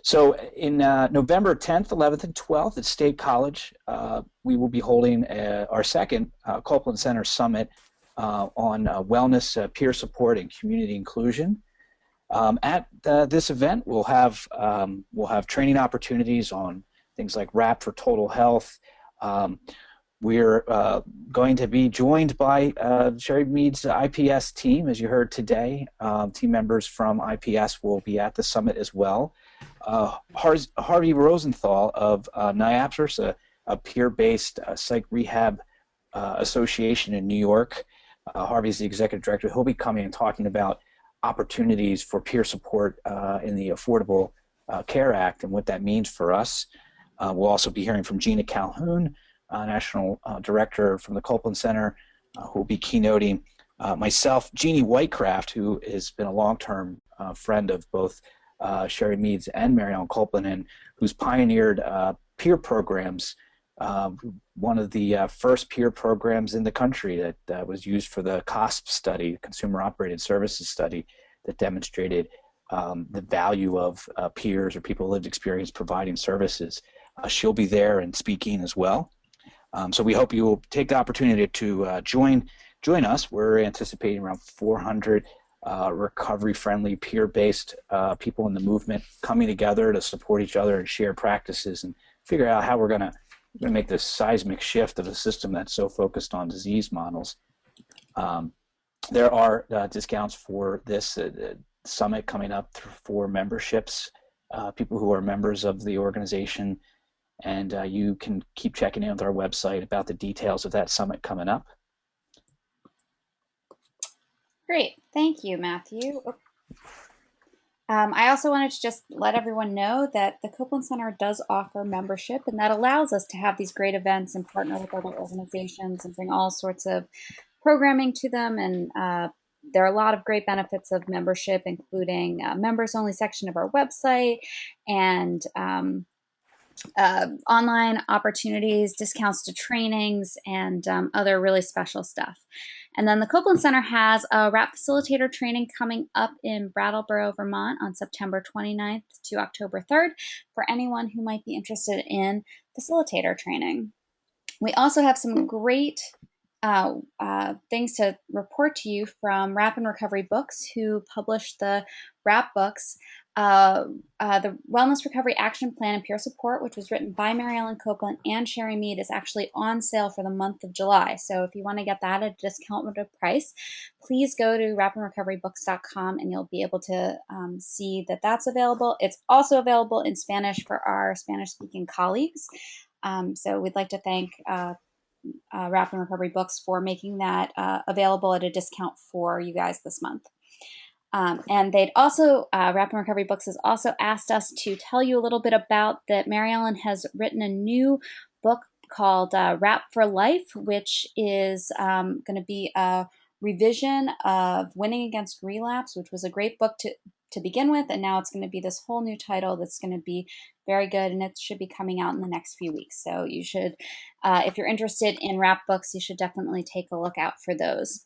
So in November 10th, 11th, and 12th at State College, we will be holding our second Copeland Center Summit on wellness, peer support, and community inclusion. At this event, we'll have training opportunities on things like RAP for total health. We're going to be joined by Sherry Mead's IPS team, as you heard today. Team members from IPS will be at the summit as well. Harvey Rosenthal of NIAPSRS, a peer-based psych rehab association in New York. Harvey's the executive director. He'll be coming and talking about opportunities for peer support in the Affordable Care Act and what that means for us. We'll also be hearing from Gina Calhoun, National Director from the Copeland Center, who will be keynoting. Myself, Jeannie Whitecraft, who has been a long-term friend of both Sherry Meads and Mary Ellen Copeland, and who's pioneered peer programs, one of the first peer programs in the country that was used for the COSP study, Consumer Operated Services study, that demonstrated the value of peers or people with lived experience providing services. She'll be there and speaking as well. So we hope you will take the opportunity to join us. We're anticipating around 400 recovery-friendly, peer-based people in the movement coming together to support each other and share practices and figure out how we're going to make this seismic shift of a system that's so focused on disease models. There are discounts for this summit coming up for memberships, people who are members of the organization, and you can keep checking in with our website about the details of that summit coming up. Great, thank you, Matthew. I also wanted to just let everyone know that the Copeland Center does offer membership, and that allows us to have these great events and partner with other organizations and bring all sorts of programming to them. And there are a lot of great benefits of membership, including members-only section of our website and online opportunities, discounts to trainings, and other really special stuff. And then the Copeland Center has a RAP facilitator training coming up in Brattleboro, Vermont on September 29th to October 3rd for anyone who might be interested in facilitator training. We also have some great things to report to you from RAP and Recovery Books, who published the RAP books. The Wellness Recovery Action Plan and Peer Support, which was written by Mary Ellen Copeland and Sherry Mead, is actually on sale for the month of July. So if you want to get that at a discounted price, please go to rapandrecoverybooks.com and you'll be able to see that that's available. It's also available in Spanish for our Spanish-speaking colleagues. So we'd like to thank RAP and Recovery Books for making that available at a discount for you guys this month. And they'd also, RAP and Recovery Books has also asked us to tell you a little bit about that Mary Ellen has written a new book called RAP for Life, which is going to be a revision of Winning Against Relapse, which was a great book to begin with, and now it's going to be this whole new title that's going to be very good, and it should be coming out in the next few weeks. So you should, if you're interested in RAP books, you should definitely take a look out for those.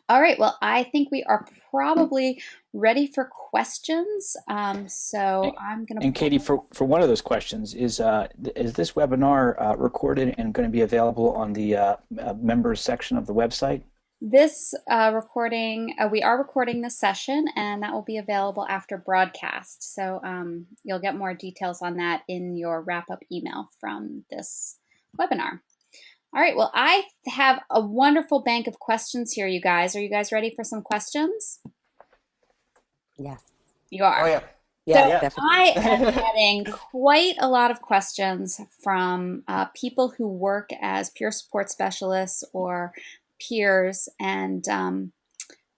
All right, well, I think we are probably ready for questions. So I'm going to... And Katie, for one of those questions, is this webinar recorded and going to be available on the members section of the website? This recording, we are recording this session, and that will be available after broadcast. So you'll get more details on that in your wrap-up email from this webinar. All right, well, I have a wonderful bank of questions here, you guys. Are you guys ready for some questions? Yeah. You are? Oh, yeah. Yeah, So definitely. I am getting quite a lot of questions from people who work as peer support specialists or peers, and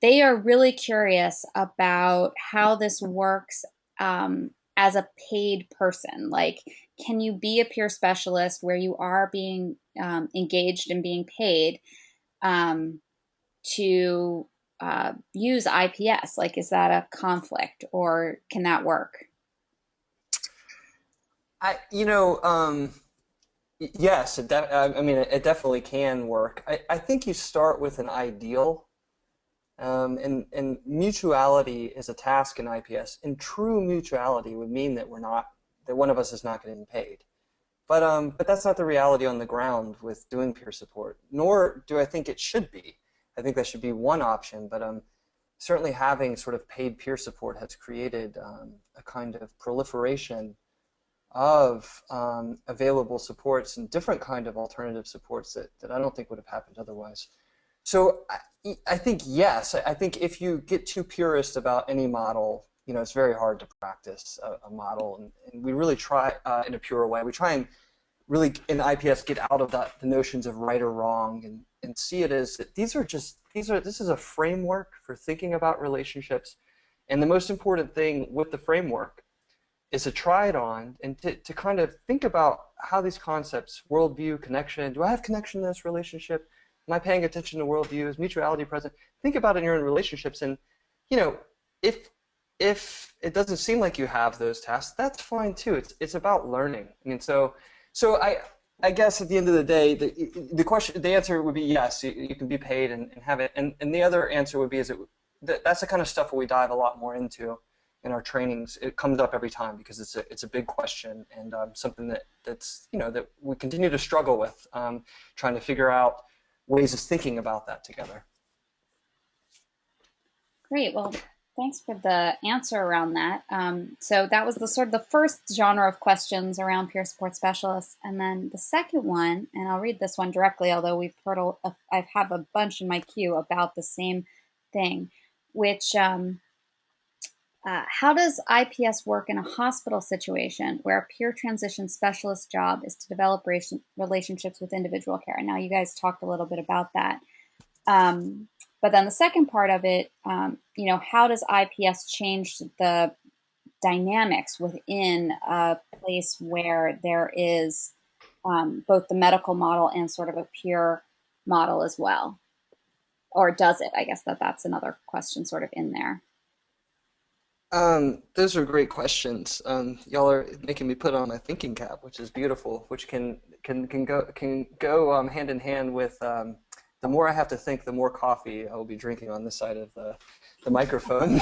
they are really curious about how this works as a paid person. Like, can you be a peer specialist where you are being engaged and being paid to use IPS? Like, is that a conflict, or can that work? Yes, I mean, it definitely can work. I think you start with an ideal, and mutuality is a task in IPS, and true mutuality would mean that that one of us is not getting paid. But that's not the reality on the ground with doing peer support, nor do I think it should be. I think that should be one option, but certainly having sort of paid peer support has created a kind of proliferation of available supports and different kind of alternative supports that I don't think would have happened otherwise. So I think yes. I think if you get too purist about any model, it's very hard to practice a model, and we really try in a pure way. We try and really in IPS get out of the notions of right or wrong and see it as that this is a framework for thinking about relationships, and the most important thing with the framework is to try it on and to kind of think about how these concepts, worldview, connection, do I have connection in this relationship? Am I paying attention to worldview? Is mutuality present? Think about it in your own relationships, and if it doesn't seem like you have those tasks, that's fine too. It's about learning. I mean, so I guess at the end of the day, the answer would be yes. You can be paid and have it, and the other answer would be that's the kind of stuff that we dive a lot more into in our trainings, it comes up every time because it's a big question, and something that's that we continue to struggle with, trying to figure out ways of thinking about that together. Great. Well, thanks for the answer around that. So that was the sort of the first genre of questions around peer support specialists, and then the second one, and I'll read this one directly, although we've heard I have a bunch in my queue about the same thing, which how does IPS work in a hospital situation where a peer transition specialist job is to develop relationships with individual care? And now you guys talked a little bit about that. But then the second part of it, how does IPS change the dynamics within a place where there is both the medical model and sort of a peer model as well? Or does it? I guess that's another question sort of in there. Those are great questions. Y'all are making me put on my thinking cap, which is beautiful, which can go hand in hand with the more I have to think, the more coffee I will be drinking on this side of the microphone.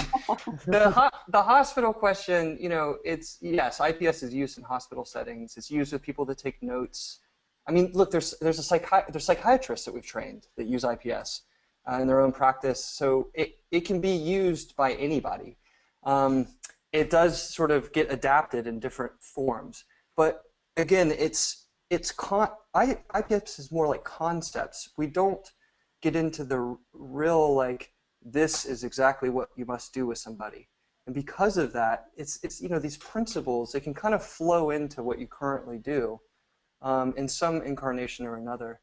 The hospital question, it's, yes, IPS is used in hospital settings. It's used with people that take notes. I mean, look, there's psychiatrists that we've trained that use IPS in their own practice, so it can be used by anybody. It does sort of get adapted in different forms, but again, IPS is more like concepts. We don't get into the real, like, this is exactly what you must do with somebody. And because of that, it's these principles, they can kind of flow into what you currently do in some incarnation or another.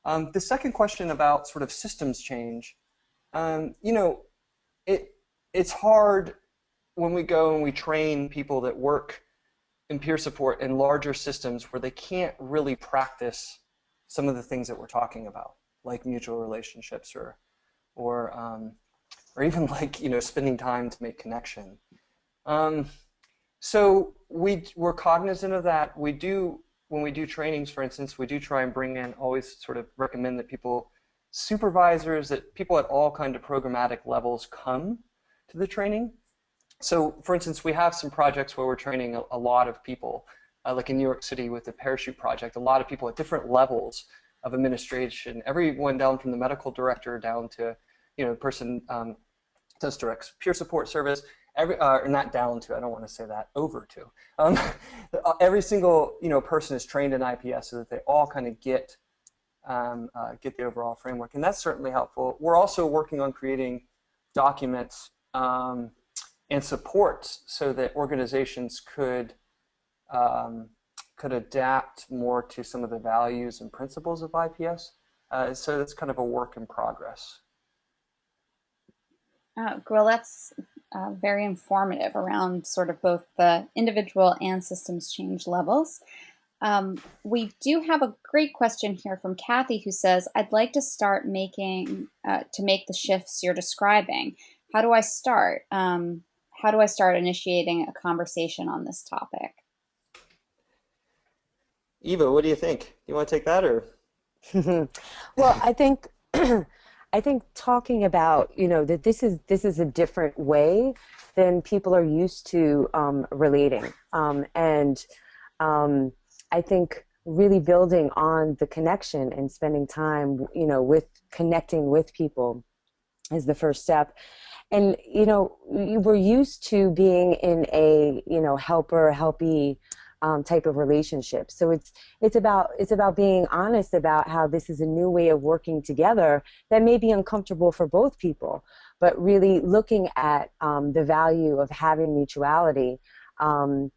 The second question about sort of systems change, it's hard when we go and we train people that work in peer support in larger systems where they can't really practice some of the things that we're talking about, like mutual relationships or even like spending time to make connection. So we're cognizant of that. We do, when we do trainings, for instance, we do try and bring in, always sort of recommend that supervisors, that people at all kind of programmatic levels come to the training. So, for instance, we have some projects where we're training a lot of people, like in New York City with the Parachute Project, a lot of people at different levels of administration, everyone down from the medical director down to, the person does direct peer support service, not down to, I don't want to say that, over to. Every single, person is trained in IPS so that they all kind of get the overall framework, and that's certainly helpful. We're also working on creating documents and supports so that organizations could adapt more to some of the values and principles of IPS. So that's kind of a work in progress. Well, that's very informative around sort of both the individual and systems change levels. We do have a great question here from Kathy, who says, I'd like to start to make the shifts you're describing. How do I start? How do I start initiating a conversation on this topic? Eva, what do you think? Do you want to take that, or? Well, I think talking about that this is a different way than people are used to relating, and I think really building on the connection and spending time with connecting with people is the first step. And we're used to being in a helper-helpy type of relationship. So it's about being honest about how this is a new way of working together that may be uncomfortable for both people, but really looking at the value of having mutuality and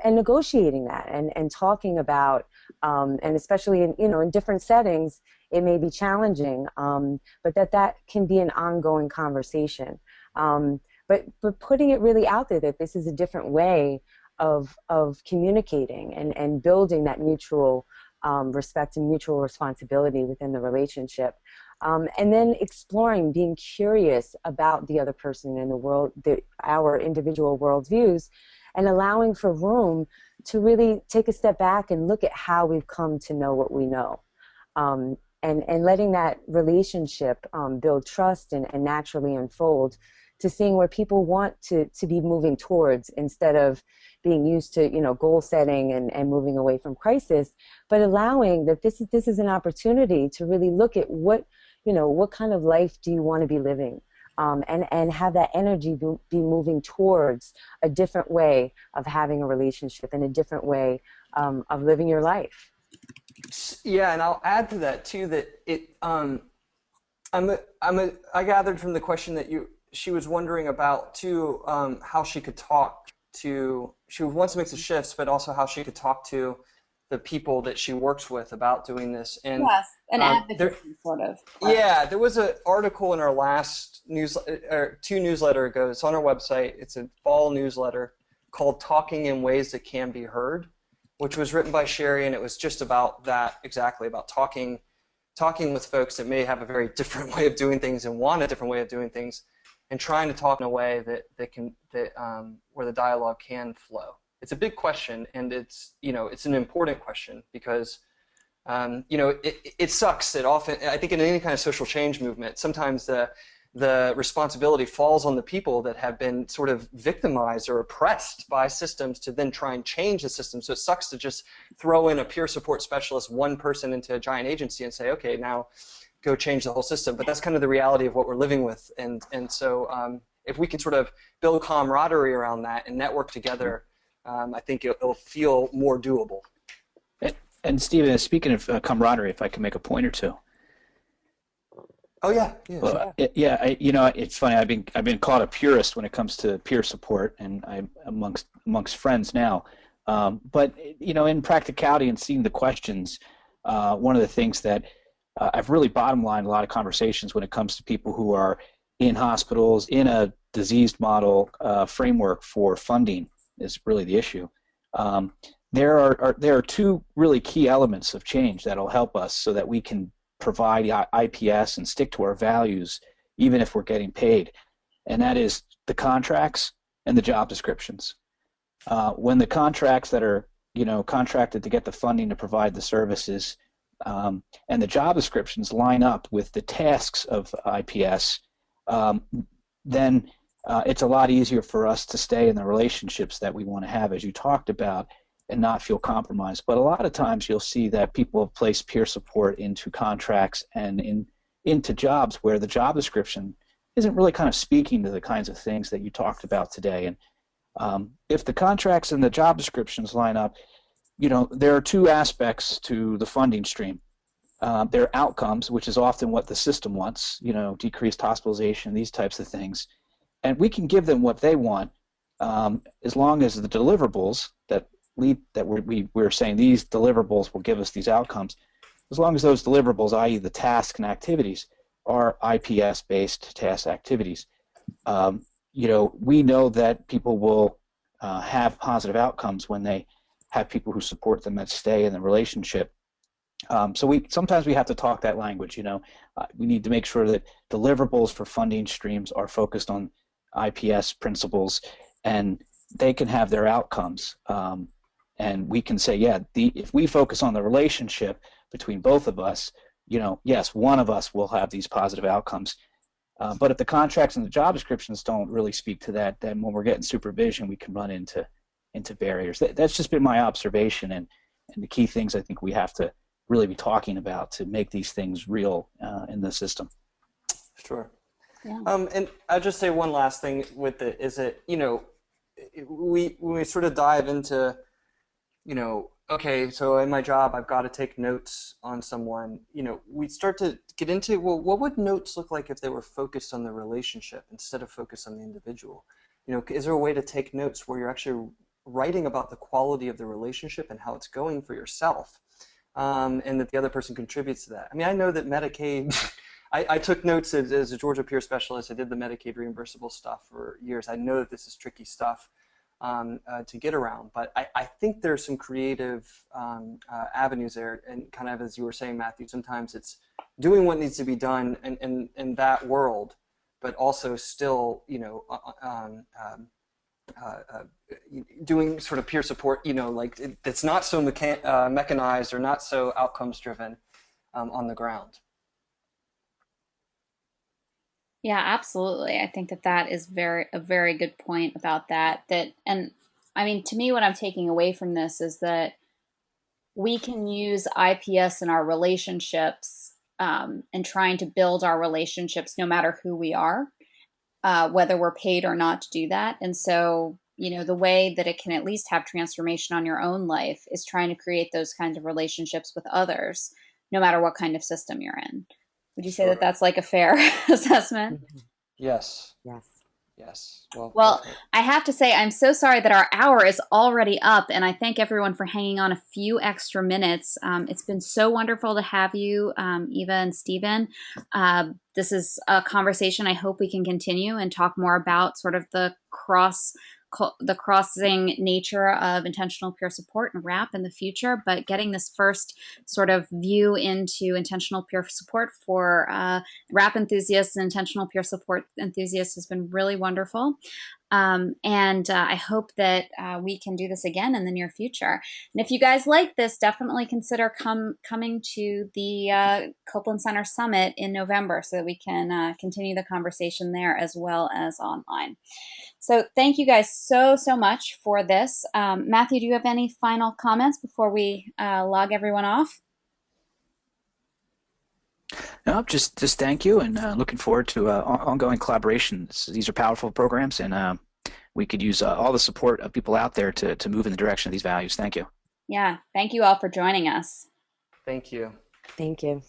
negotiating that and talking about and especially in different settings it may be challenging, but that can be an ongoing conversation. But putting it really out there that this is a different way of communicating and building that mutual respect and mutual responsibility within the relationship. And then exploring, being curious about the other person in the world, our individual worldviews, and allowing for room to really take a step back and look at how we've come to know what we know. And letting that relationship build trust and naturally unfold to seeing where people want to be moving towards, instead of being used to, goal setting and moving away from crisis, but allowing that this is an opportunity to really look at what kind of life do you want to be living, and have that energy be moving towards a different way of having a relationship and a different way of living your life. Yeah, and I'll add to that too that I gathered from the question that she was wondering about too, how she could talk to, she wants to make the shifts, but also how she could talk to the people that she works with about doing this. And yes, an advocacy sort of. Yeah, there was an article in our last two newsletter ago. It's on our website. It's a fall newsletter called "Talking in Ways That Can Be Heard," which was written by Sherry, and it was just about that, exactly about talking with folks that may have a very different way of doing things and want a different way of doing things, and trying to talk in a way where the dialogue can flow. It's a big question, and it's an important question because it sucks that often, I think in any kind of social change movement, sometimes the responsibility falls on the people that have been sort of victimized or oppressed by systems to then try and change the system. So it sucks to just throw in a peer support specialist, one person, into a giant agency and say, okay, now go change the whole system. But that's kind of the reality of what we're living with. And so if we can sort of build camaraderie around that and network together, I think it'll feel more doable. And Stephen, speaking of camaraderie, if I can make a point or two. Oh yeah, Well, it's funny. I've been called a purist when it comes to peer support, and I'm amongst friends now. But in practicality and seeing the questions, one of the things that I've really bottom lined a lot of conversations when it comes to people who are in hospitals in a diseased model framework for funding is really the issue. There are two really key elements of change that'll help us so that we can provide IPS and stick to our values even if we're getting paid, and that is the contracts and the job descriptions. When the contracts that are contracted to get the funding to provide the services and the job descriptions line up with the tasks of IPS, then it's a lot easier for us to stay in the relationships that we want to have, as you talked about, and not feel compromised. But a lot of times you'll see that people have placed peer support into contracts and into jobs where the job description isn't really kind of speaking to the kinds of things that you talked about today. And if the contracts and the job descriptions line up, there are two aspects to the funding stream. There are outcomes, which is often what the system wants, decreased hospitalization, these types of things. And we can give them what they want as long as the deliverables we're saying these deliverables will give us these outcomes, as long as those deliverables, i.e. the tasks and activities, are IPS-based task activities. We know that people will have positive outcomes when they have people who support them that stay in the relationship. So sometimes we have to talk that language. We need to make sure that deliverables for funding streams are focused on IPS principles, and they can have their outcomes. And we can say, if we focus on the relationship between both of us, yes, one of us will have these positive outcomes. But if the contracts and the job descriptions don't really speak to that, then when we're getting supervision, we can run into barriers. That's just been my observation, and the key things I think we have to really be talking about to make these things real in the system. Sure. Yeah. And I'll just say one last thing with it is that, when we sort of dive into, okay, so in my job, I've got to take notes on someone, we start to get into, well, what would notes look like if they were focused on the relationship instead of focused on the individual? Is there a way to take notes where you're actually writing about the quality of the relationship and how it's going for yourself, and that the other person contributes to that? I mean, I know that Medicaid, I took notes as a Georgia peer specialist. I did the Medicaid reimbursable stuff for years. I know that this is tricky stuff to get around, but I think there's some creative avenues there, and kind of as you were saying, Matthew, sometimes it's doing what needs to be done in that world, but also still, doing sort of peer support, it's not so mechanized or not so outcomes driven on the ground. Yeah, absolutely. I think that that is a very good point about that. And I mean, to me, what I'm taking away from this is that we can use IPS in our relationships, and trying to build our relationships no matter who we are, whether we're paid or not to do that. And so, the way that it can at least have transformation on your own life is trying to create those kinds of relationships with others, no matter what kind of system you're in. Would you say that Sure. that's like a fair assessment? Mhm. Yes. Yes. Yes. Well, Well, definitely. I have to say, I'm so sorry that our hour is already up, and I thank everyone for hanging on a few extra minutes. It's been so wonderful to have you, Eva and Stephen. This is a conversation I hope we can continue and talk more about sort of the crossing nature of intentional peer support and RAP in the future. But getting this first sort of view into intentional peer support for RAP enthusiasts and intentional peer support enthusiasts has been really wonderful. And I hope that we can do this again in the near future. And if you guys like this, definitely consider coming to the Copeland Center Summit in November so that we can continue the conversation there as well as online. So thank you guys so much for this. Matthew, do you have any final comments before we log everyone off? No, just thank you, and looking forward to ongoing collaborations. These are powerful programs, and we could use all the support of people out there to move in the direction of these values. Thank you. Yeah, thank you all for joining us. Thank you. Thank you.